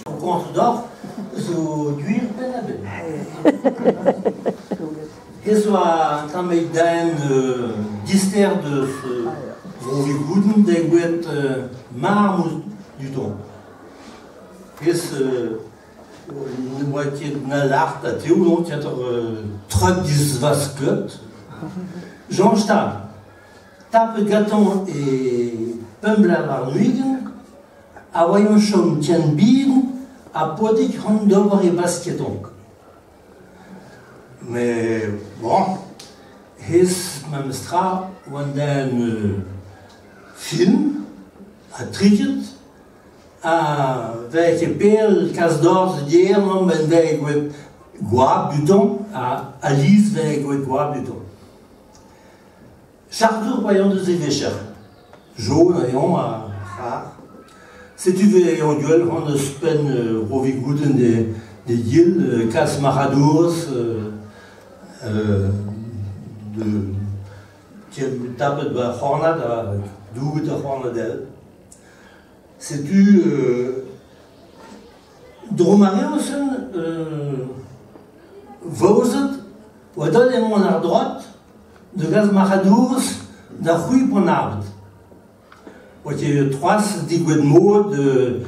Op Kontendorf zo duur ben hebben. Het was dan met een dister de voor je goeden de werd maar du temps. Het de moitié de l'art à Théo, donc il y a trois dix vasquettes. Jean Stab, tape gâton et pembla varnuigen, a voyons chom tien biden, a podik rondover et basketon. Mais bon, his memstra wanden film, a triget, a welche peel kas d'or hier non ben wij met guap du temps a Alice wij met guap du temps. Chardour voyons de zévécher, jaune ayons a rare. Si tu veux en gueule on a spen rovigouden de yil kas maradours de qui tape de hornada dougue de hornadel. C'est-tu Dromariusen vozet ou donne mon à droite de gaz maradours d'un rue ponard. Ou tu as trois mots de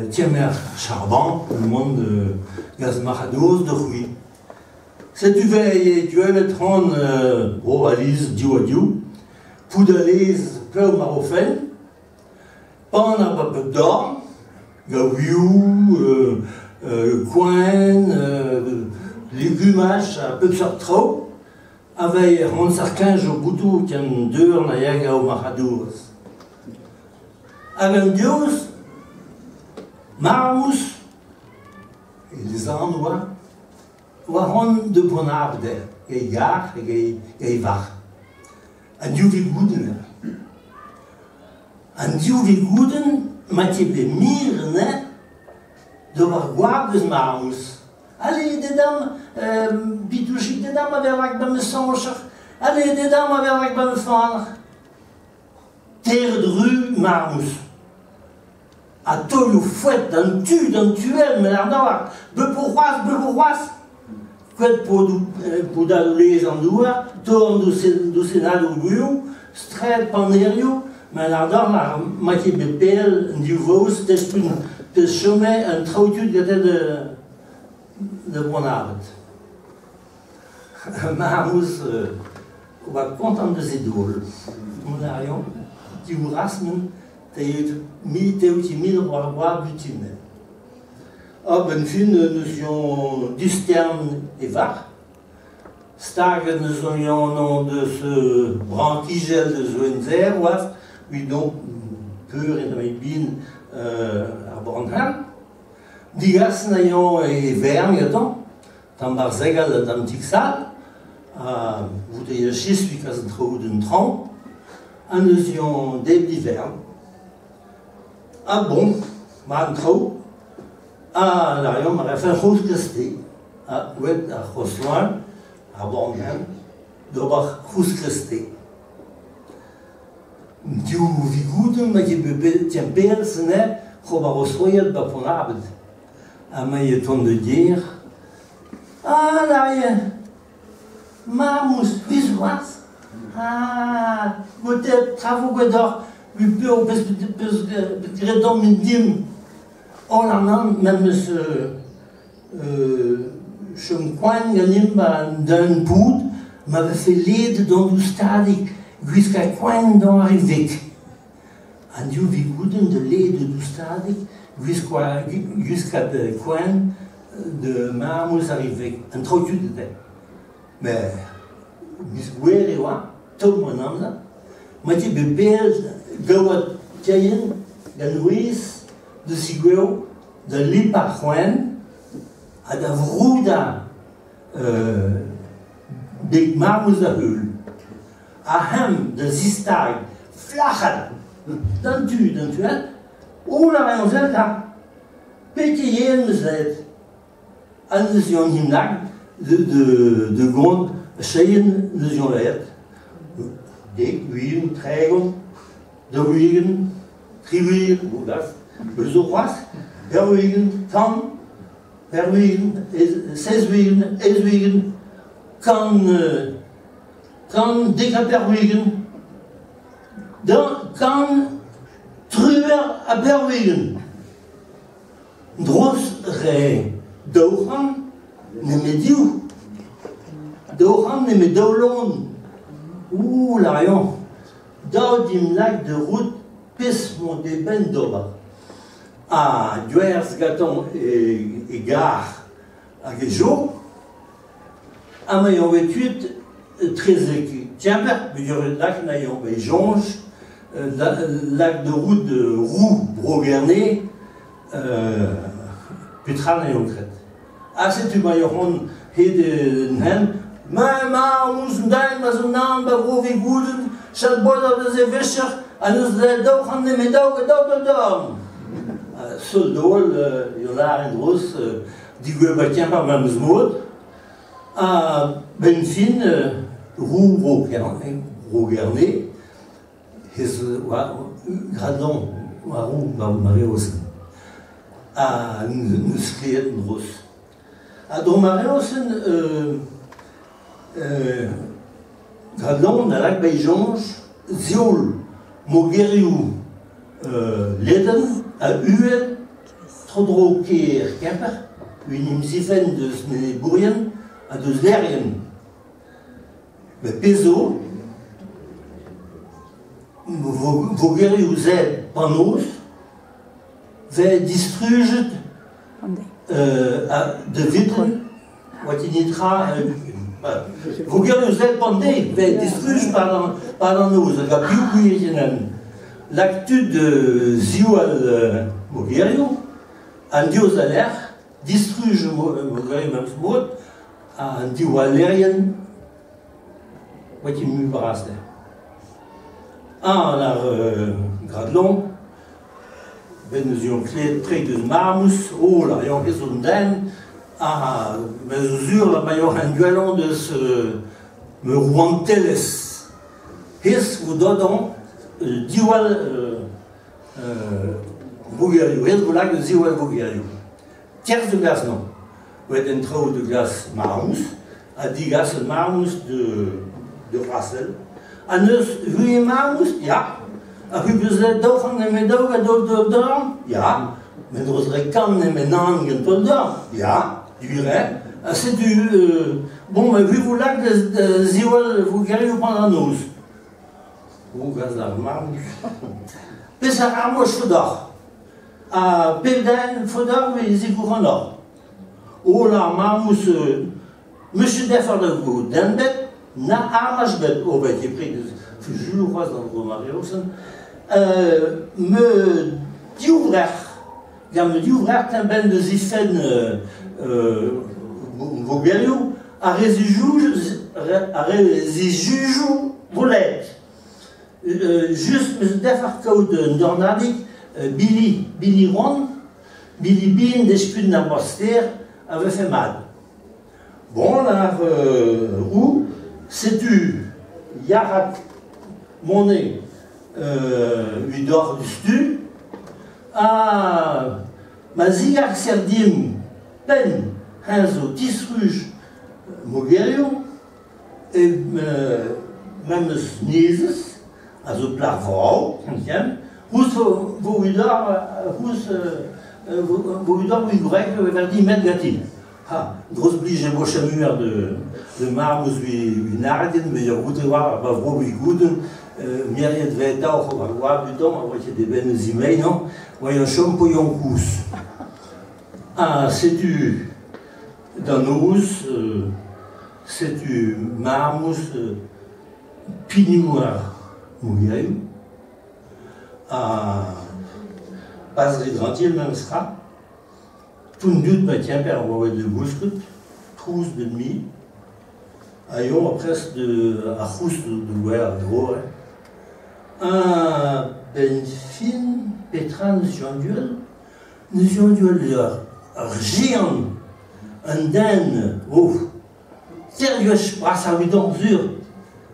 Tiemer Charbon, le monde de gaz maradours de rue. Si tu veux, tu vas mettre en valise diou poudalise peu marofen. Pendant un peu d'or, gaviou, coin, légumage, un peu de sorte trop, avec un certain au boutou qui a deux en ayaga au maradours. Avec un dios, marmous, et les endroits, où on de bon arbre, et yar, et var. Un dieu vigouden. En die goeden met je bemieren de waar dus marmus. Allez, de dames, bitouchik, de dames avec bij me songer. Allez, de dames avec bij me vader. Terre de rue marmus. A toi, fouette, dan tuel, mais l'ardor, bepourroise. Quet pour d'aller en doua, tourne do sénat au bureau, strait panderio. Maar daardoor maak je beperkt die voos, de chemin en trouwtje dat de bonavond. Maar moest wat content de zidol. Mon arion, die rasmen, die middelbaar butine. Op een fine notion d'usterne et var. Stagen notion de ce branquigel de Zoenzer, ouaf. Puis donc, peur in de bin à Bornheim. Digas n'ayant et vern, yadon, tam barzegal tam tixal, vous avez chis, puis qu'à se trouve d'une tronc, en notion d'hiver. Ah bon, man trop, ah, l'arion m'a fait rose resté, à oued à Rosloin, à Bornheim, d'obar rose resté. Die vigoeden, maar je tempel ze ne, gewoon rosroeien bij vanavond. En maar je ton de dier. Ah, daar je. Marmus, wie was? Ah, wat de travaux gedor, wie peu redom in dim. On a même ce chumquan ganim d'un poud, m'avait fait l'aide dans du stade. Jusqu'à quand d'en arriver. En Dieu vigouden de l'aide du stade, jusqu'à quand de marmous arriver. Un trop de temps. Mais, misguer et moi, tout le monde, mais tu peux bien, gawat tiayen, ganouis, de sigouo, de l'iparchoen, à de vrouda, des marmous à hul. Ahem, de zistag, flachad, dan tu, ou la rayon là, petit yen zet, an de zion himnak, de grond, cheyen de zion let, dik, wien, trägon, de wiegen, triwigen, Bugas, Bezoras, Herwigen, Kan, Herwigen, Zeswigen, Eswigen, Kan Dekaperwigen, dan Kan Truer Aperwigen. Dros re Dogan, ne mediu. Dogan ne medolon. Ouh, l'arion. Dans dim lac de route, pis mon deben doba. À Duers, Gaton et Gare, à Gejo, à maillon 28, très écu. Tiens, le lac n'ayant pas jonge, lac de route de Roux, Broguernet, Putran et Ocret. Ah, c'est tu maillon, et de Nen, ma, Moussendain, Mazonan, Bavrovi Gouden, Chalboda de Zévecher, à nous d'Edo, Hanne Medau, et d'Odom. Soldol, Yola en Rus, Digue Batien par Mamsmoud, à Benfin, Roux Broguernet, Gradon, Roux Maréosen, à Nuskriet en Rus. À Dom Maréosen, Gradon, à Lac Beijonge, Ziol, Mogeriou, Leden, à Uen, Trodroker, Kemper, une imsifen de Smeneburien, à de Zlerien. Mais Peso, Vogeriou Z, Panos, ve distruget de Vitren, Watinitra, Vogeriou Z, Pandé, ve distruget par nos, à Biouguirinen. L'actu de Zioal Mogeriou, un dios à l'air, distruge Mogeriou Mamsmoud, un dios à l'érien, Watim Mubaras. Un, la Gradlon, Benusion Clé, près de Marmus, oh, la Rion Kessunden, à mesure, la maillot un duelon de ce me Rouanteles. His vous donnons Diwal Vogeriou, His vous lac de Diwal Vogeriou. Tiers de glace, non. Vous êtes un trou de glace Marmus, à 10 glaces Marmus de Rassel. A neus hui Marmus, ja. A hui bezet dochen ne medog a dom, ja. Men rosre kan ne menan gen toldam, ja. Duret. C'est du... bon, mais vu vous lac de Ziwal Vogeriou pendant nous. Ou gazar Marmus. Pesa armoch fodor. A Pelden fodor, mais zikouranor. Oh la Marmus, monsieur Deffer de vous, Denbet, na armachbet, oh ben, qui est pris de Jules Roise dans le gros Maréosen, me dit ouvrir, me dit ouvrir qu'un ben de Zifen Vogeriou, à résijoujou volet. Juste me défarcau de Nornadik, Billy Ron, Billy Bean, des spun na Moster, avait fait mal. Bon, là, où c'est du Yarak Monet, Udor du Stu, à Maziak Serdim, Pen, Hanzo, Tisruge, Mogeriou, et même Sneezes, à zo Plarvau, où vous Udor, oui, grec, vers 10 mètres gâtis. Ah, grosse blige bochamuer de Marmus, une ardine, mais il y a goûté voir, pas vraiment, oui, goûten, myriad de vétaux, on va voir, du temps, on va des bennes emails, non? Ouais, un champoyon cousse. Ah, c'est du Danous, c'est du Marmus, Pignoir, Mogeriou. Ah, Passerie Grantil, même sera. Tout le doute, mais tiens, père, on va de Gouscut, trousse de demi, aillons presque à rousse de l'ouer, de gros, un Benfin, Petra, nous duel, géant, un den, oh, sérieux, brasse à huidon, zur,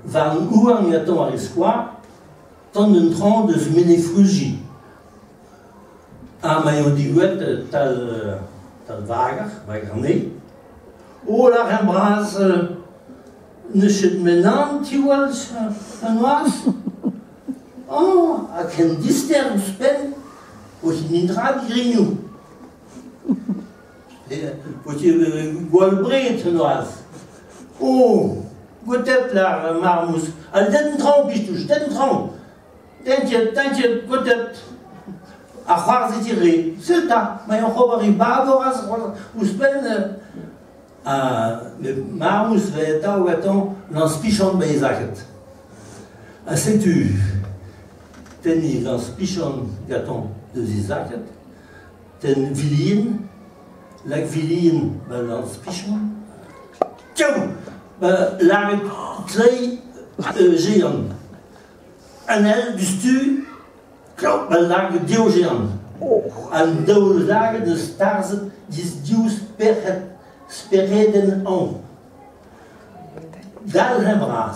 van ouan, y a-t-on à l'espoir, tant d'un tronc de se mener frugi, mais on dit que tal vager, vai garné. Oh, la rembrase, ne chute maintenant, tu vois, un oise. Oh, à quel disteur ou spen, où il n'indra de grignou. Où il golbré, un oise. Oh, peut-être la marmousse. Elle donne une trompe, je donne une trompe. T'inquiète, peut-être. À croire, c'est tiré. C'est ça. Mais on va arriver à voir, où spen. Le marmousse va être où est-on dans ce pichon de Bézaket. Sais-tu, tenir dans ce pichon gâton de Bézaket, ten viline, la viline dans ce pichon, tiens, la très géant, un aile du stu, la diogéant, un deux lagen de stars, dis dius perret. Sperreden on. Dans un bras.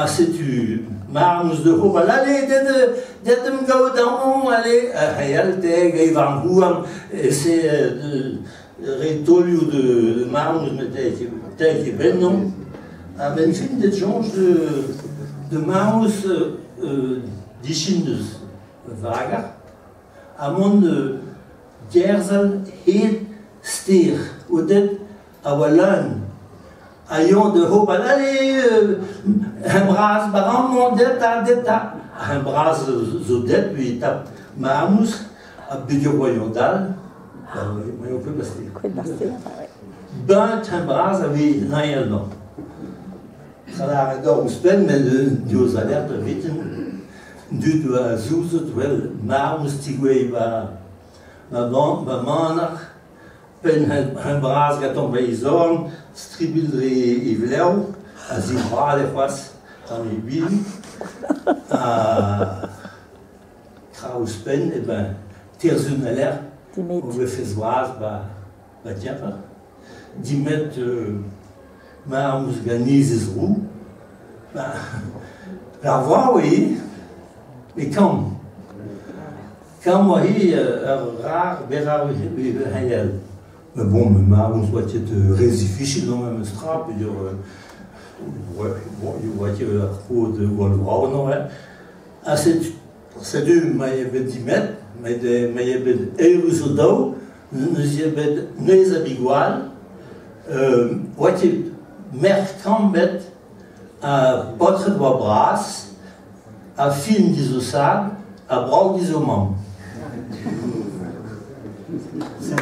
C'est-tu, marmous de hoop, allez, d'être me go dans allez, elle t'aiguille, van Houam, c'est rétolio de marmous, mais t'es ben non. Mais une fin de gens de marmous d'Ichindus, vaga, à mon Gerzel et Stier, ou d'être à Wallon, ayant de hoop, allez, un bras, baran, mon d'état, un bras, zodet, lui tape marmous, à Bédio Royondal, on peut passer. Ben, un bras avait rien non. Ça n'a rien ou spen, mais le dios alerte, vite, du doigt zouzet, wel, marmous, tigoué, ma manach, pen un bras gaton baizorn, stribil et vleu, à zibra les fois dans les villes, à Krauspen, et ben, tirzun alert, on le fait zoaz, tiens, 10 mètres, marmous ganizes roux, la voix, oui, mais quand moi, rare, bérar, mais bon, mais marmous, soit résifiché dans le strap, il y a trop de Wolfrau, non, hein. C'est du, mais il y avait 10 mètres, mais il y avait euros d'eau, nous y avait neuf abigual, mercant mettre à portrait de bras, à film d'isosade, à bras d'isomam. C'est